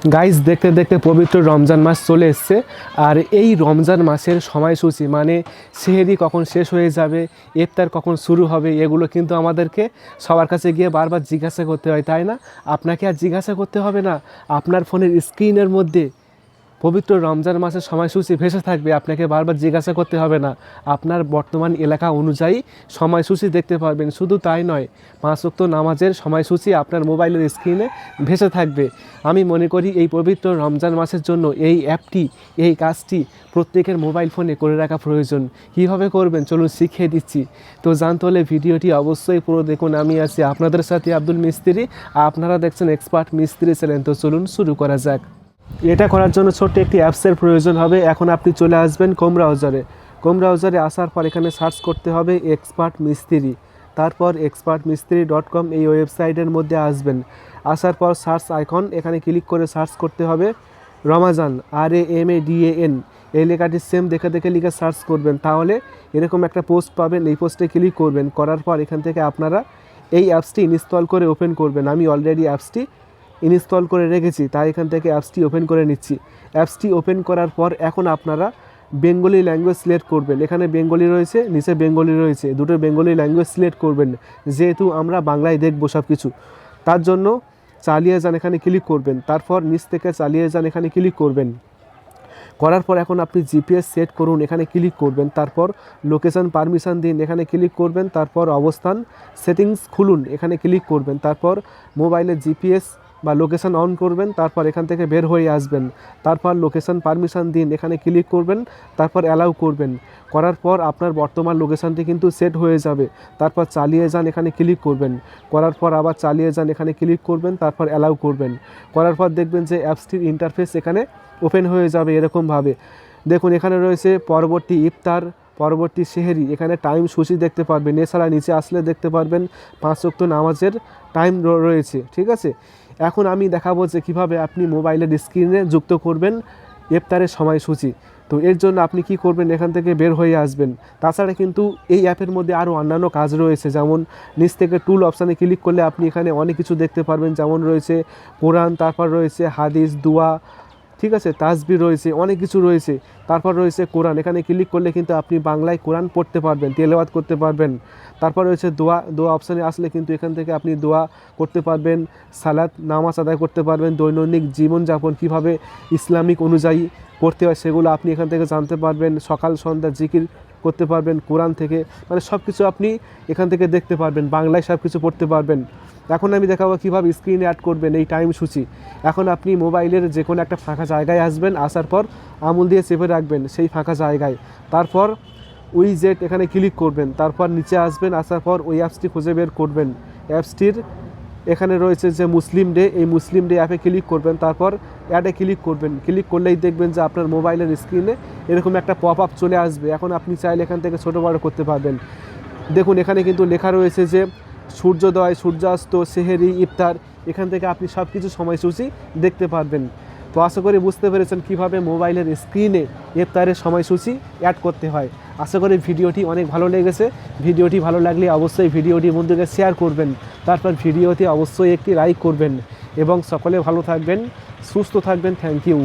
Guys দেখতে দেখতে পবিত্র রমজান মাস চলে এসছে। আর এই রমজান মাসের সময়সূচি মানে সেহরি কখন শেষ হয়ে যাবে, ইফতার কখন শুরু হবে, এগুলো কিন্তু আমাদেরকে সবার কাছে গিয়ে বারবার জিজ্ঞাসা করতে হয়, তাই না? আপনাকে আর জিজ্ঞাসা করতে হবে না, আপনার ফোনের স্ক্রিনের মধ্যে পবিত্র রমজান মাসের সময়সূচি ভেসে থাকবে। আপনাকে বারবার জিজ্ঞাসা করতে হবে না, আপনার বর্তমান এলাকা অনুযায়ী সময়সূচি দেখতে পারবেন। শুধু তাই নয়, 5 ওয়াক্ত নামাজের সময়সূচি আপনার মোবাইলের স্ক্রিনে ভেসে থাকবে। আমি মনে করি এই পবিত্র রমজান মাসের জন্য এই অ্যাপটি, এই কাজটি প্রত্যেকের মোবাইল ফোনে করে রাখা প্রয়োজন। কীভাবে করবেন চলুন শিখিয়ে দিচ্ছি। তো জানতে হলে ভিডিওটি অবশ্যই পুরো দেখুন। আমি আছি আপনাদের সাথে আব্দুল মিস্ত্রি, আপনারা দেখছেন এক্সপার্ট মিস্ত্রি চ্যানেল। তো চলুন শুরু করা যাক। এটা করার জন্য ছোট্ট একটি অ্যাপসের প্রয়োজন হবে। এখন আপনি চলে আসবেন ক্রোম ব্রাউজারে আসার পর এখানে সার্চ করতে হবে এক্সপার্ট মিস্ত্রি। তারপর expertmistry.com এই ওয়েবসাইটের মধ্যে আসবেন। আসার পর সার্চ আইকন, এখানে ক্লিক করে সার্চ করতে হবে রমাজান, RAMADAN। এই লেখাটি সেম দেখে দেখে লিখে সার্চ করবেন, তাহলে এরকম একটা পোস্ট পাবেন। এই পোস্টে ক্লিক করবেন, করার পর এখান থেকে আপনারা এই অ্যাপসটি ইনস্টল করে ওপেন করবেন। আমি অলরেডি অ্যাপসটি ইনস্টল করে রেখেছি, তাই এখান থেকে অ্যাপসটি ওপেন করে নিচ্ছি। অ্যাপসটি ওপেন করার পর এখন আপনারা বেঙ্গলি ল্যাঙ্গুয়েজ সিলেক্ট করবেন। এখানে বেঙ্গলি রয়েছে, নিচে বেঙ্গলি রয়েছে, দুটো বেঙ্গলি ল্যাঙ্গুয়েজ সিলেক্ট করবেন, যেহেতু আমরা বাংলায় দেখবো সব কিছু। তার জন্য চালিয়ে যান এখানে ক্লিক করবেন, তারপর নিচ থেকে চালিয়ে যান এখানে ক্লিক করবেন। করার পর এখন আপনি জিপিএস সেট করুন, এখানে ক্লিক করবেন। তারপর লোকেশান পারমিশন দিন, এখানে ক্লিক করবেন। তারপর অবস্থান সেটিংস খুলুন, এখানে ক্লিক করবেন। তারপর মোবাইলের জিপিএস বা লোকেশান অন করবেন, তারপর এখান থেকে বের হয়ে আসবেন। তারপর লোকেশান পারমিশন দিন, এখানে ক্লিক করবেন। তারপর অ্যালাউ করবেন। করার পর আপনার বর্তমান লোকেশানটি কিন্তু সেট হয়ে যাবে। তারপর চালিয়ে যান, এখানে ক্লিক করবেন। করার পর আবার চালিয়ে যান, এখানে ক্লিক করবেন। তারপর অ্যালাউ করবেন। করার পর দেখবেন যে অ্যাপসটির ইন্টারফেস এখানে ওপেন হয়ে যাবে এরকমভাবে। দেখুন এখানে রয়েছে পরবর্তী ইফতার, পরবর্তী সেহরি, এখানে টাইম সূচি দেখতে পারবেন। এছাড়া নিচে আসলে দেখতে পারবেন 5 ওয়াক্ত নামাজের টাইম রয়েছে, ঠিক আছে। এখন আমি দেখাবো যে কীভাবে আপনি মোবাইলের স্ক্রিনে যুক্ত করবেন ইফতারের সময়সূচি। তো এর জন্য আপনি কি করবেন, এখান থেকে বের হয়ে আসবেন। তাছাড়া কিন্তু এই অ্যাপের মধ্যে আরও অন্যান্য কাজ রয়েছে, যেমন নিচ থেকে টুল অপশানে ক্লিক করলে আপনি এখানে অনেক কিছু দেখতে পারবেন, যেমন রয়েছে কোরআন, তারপর রয়েছে হাদিস, দোয়া, ঠিক আছে, তাসবিহ রয়েছে, অনেক কিছু রয়েছে। তারপর রয়েছে কোরআন, এখানে ক্লিক করলে কিন্তু আপনি বাংলায় কোরআন পড়তে পারবেন, তেলাওয়াত করতে পারবেন। তারপর রয়েছে দোয়া অপশানে আসলে কিন্তু এখান থেকে আপনি দোয়া করতে পারবেন, সালাত নামাজ আদায় করতে পারবেন, দৈনন্দিন জীবনযাপন কীভাবে ইসলামিক অনুযায়ী করতে হয় সেগুলো আপনি এখান থেকে জানতে পারবেন। সকাল সন্ধ্যা জিকির করতে পারবেন কোরআন থেকে, মানে সব কিছু আপনি এখান থেকে দেখতে পারবেন, বাংলায় সব কিছু পড়তে পারবেন। এখন আমি দেখাবো কীভাবে স্ক্রিনে অ্যাড করবেন এই টাইম সূচি। এখন আপনি মোবাইলের যে কোনো একটা ফাঁকা জায়গায় আসবেন, আসার পর আঙুল দিয়ে চেপে রাখবেন সেই ফাঁকা জায়গায়। তারপর উইজেট এখানে ক্লিক করবেন। তারপর নিচে আসবেন, আসার পর ওই অ্যাপসটি খুঁজে বের করবেন। অ্যাপসটির এখানে রয়েছে যে মুসলিম ডে, এই মুসলিম ডে অ্যাপে ক্লিক করবেন। তারপর অ্যাডে ক্লিক করবেন। ক্লিক করলেই দেখবেন যে আপনার মোবাইলের স্ক্রিনে এরকম একটা পপ আপ চলে আসবে। এখন আপনি চাইলে এখান থেকে ছোটো বড়ো করতে পারবেন। দেখুন এখানে কিন্তু লেখা রয়েছে যে সূর্যোদয়, সূর্যাস্ত, সেহেরি, ইফতার, এখান থেকে আপনি সব কিছু সময়সূচি দেখতে পারবেন। তো আশা করি বুঝতে পেরেছেন কীভাবে মোবাইলের স্ক্রিনে ইফতারের সময়সূচি অ্যাড করতে হয়। আশা করি ভিডিওটি অনেক ভালো লেগেছে। ভিডিওটি ভালো লাগলে অবশ্যই ভিডিওটি বন্ধুকে শেয়ার করবেন। তারপর ভিডিওতে অবশ্যই একটি লাইক করবেন এবং সকলে ভালো থাকবেন, সুস্থ থাকবেন। Thank you.